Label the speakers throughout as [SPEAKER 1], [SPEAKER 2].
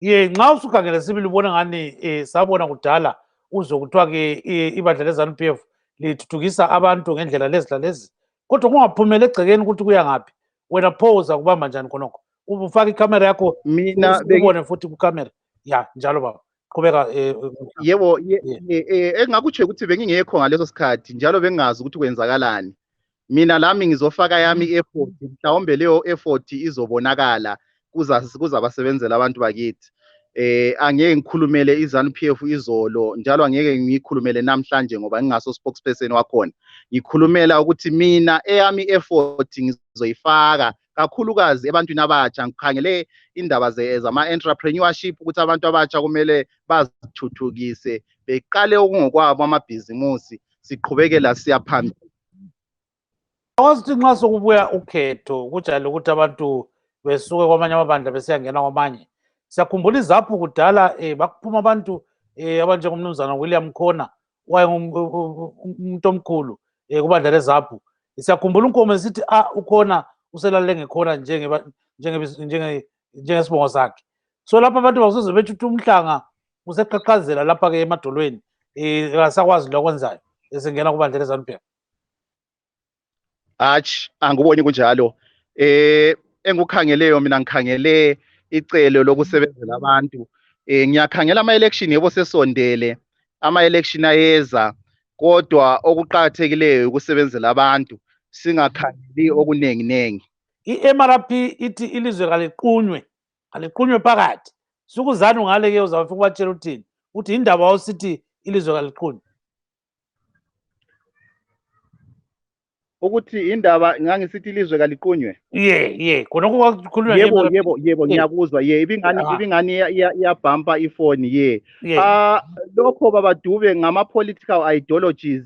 [SPEAKER 1] nxa usukhangele sibili ubona ngani sabona kudala uzwe kuthiwa ke ibandla leZanu-PF lithuthukisa abantu ngendlela lezi lalezi, kodwa kungaphumela egcekeni ukuthi kuya ngaphi. Wena pho uzakubamba njani khonokho? Ufaka ikamera yakho
[SPEAKER 2] mina
[SPEAKER 1] ubone futhi kukamera. Njalo baba, qhubeka.
[SPEAKER 2] Yebo, engakutsho ukuthi bengingekho ngaleso sikhathi njalo bengazi ukuthi kwenzakalani. Mina lami ngizofaka yami effort, mhlawumbe leyo effort izobonakala kuzabasebenzela abantu bakithi. Angeke ngikhulumele iZanu-PF izolo njalo angeke ngikhulumele namhlanje ngoba ngingaso spokesperson wakhona. Ngikhulumela ukuthi mina eyami effort ngizoyifaka kakhulukazi ebantwini abatsha. Ngikhangele indaba zama-entrepreneurship ukuthi abantu abatsha kumele bazithuthukise, beqale okungokwabo amabhizimusi, siqhubekela siya phambili.
[SPEAKER 1] Awasithi nxa sokubuya ukhetho kujayele ukuthi abantu besuke kwamanye amabandla besiyangena kwamanye. Siyakhumbula izaphu kudala bakuphuma abantu abanjengomnumzana William Khona wayengumuntu omkhulu kubandla lezaphu. Siyakhumbula uNkomo esithi ukhona uselalele ngekhona njengesibongo sakhe. So lapha abantu bakusoze bethi uthi uMhlanga useqhaqhazela lapha ke emadolweni akasakwazi lokwenzayo esengena kubandla leZanu-PF.
[SPEAKER 2] Hatshi, angiboni kunjalo. Engikukhangeleyo mina ngikhangele icelo lokusebenzela abantu. Ngiyakhangela ama-election yebo sesondele, ama-election ayeza, kodwa okuqhakathekileyo ukusebenzela abantu singakhangeli okuningi.
[SPEAKER 1] I-MRP ithi ilizwe kaliqunywe phakathi. Sukuzana ngale ke uzawufika ubatshela uthini? Uthi indaba awusithi ilizwe kaliqunywe.
[SPEAKER 2] Ukuthi indaba ngangisithi ilizwe kaliqunywe.
[SPEAKER 1] Khonokho kwakukhulunywa
[SPEAKER 2] yebo ngiyakuzwa. Ibingani iyabhampa ifoni. Lokho baba Dube ngama-political ideologies.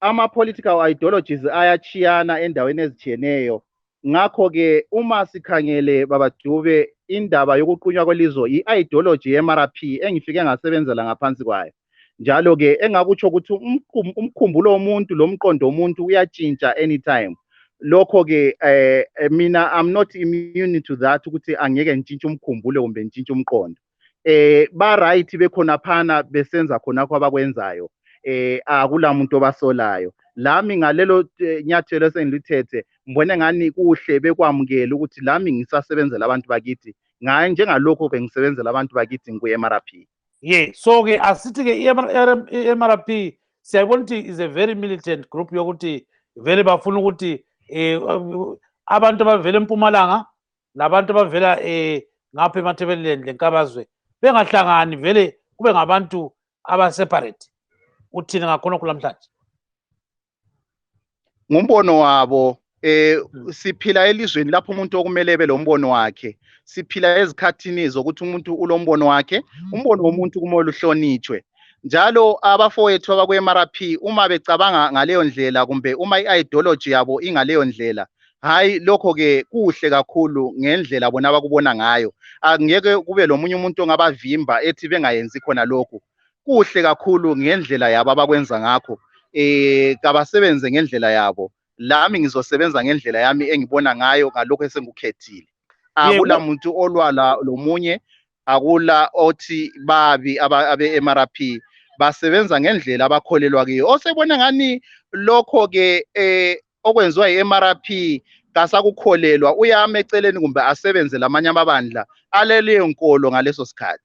[SPEAKER 2] Ama-political ideologies ayachiyana endaweni ezitshiyeneyo. Ngakho-ke uma sikhangele baba Dube indaba yokuqunywa kwelizwe i-ideology ye-MRP engifike ngasebenzela ngaphansi kwayo. Njalo-ke engakutsho ukuthi umkhumbulo womuntu lo mqondo womuntu uyatshintsha anytime. Lokho-ke mina I'm not immune to that ukuthi angeke ntshintshe umkhumbulo kumbe ntshintshe umqondo. Ba-right bekhona phana besenza khonakho abakwenzayo. Akula muntu obasolayo. Lami ngalelo nyathelo esengilithethe mbone ngani kuhle bekwamukela ukuthi lami ngisasebenzela abantu bakithi. Njengalokho bengisebenzela abantu bakithi ngiku-MRP.
[SPEAKER 1] So-ke asithi-ke i-MRP siyayibona ukuthi is a very militant group yokuthi vele bafuna ukuthi abantu abavela eMpumalanga nabantu abavela ngapha eMathebeleni leNkabazwe bengahlangani, vele kube ngabantu abaseparate. Uthini ngakhonokho namhlanje?
[SPEAKER 2] Ngumbono wabo. Siphila elizweni lapho umuntu okumele ebe lo mbono wakhe. Siphila ezikhathini zokuthi umuntu ulombono wakhe, umbono womuntu kumele uhlonitshwe. Njalo abafowethu abakwe-MRP uma becabanga ngaleyo ndlela kumbe uma i-ideology yabo ingaleyo ndlela, hayi lokho-ke kuhle kakhulu ngendlela bona abakubona ngayo. Angeke kube lomunye umuntu ongabavimba ethi bengayenzi khona lokho. Kuhle kakhulu ngendlela yabo abakwenza ngakho. Kabasebenze ngendlela yabo. Lami ngizosebenza ngendlela yami engibona ngayo ngalokho esengikukhethile. Akula muntu olwala lomunye, akula othi babi abe-MRP. Basebenza ngendlela abakholelwa kiyo. Osebona ngani lokho-ke okwenziwa i-MRP kasakukholelwa uyama eceleni kumbe asebenze lamanye amabandla aleleyo nkolo ngaleso sikhathi.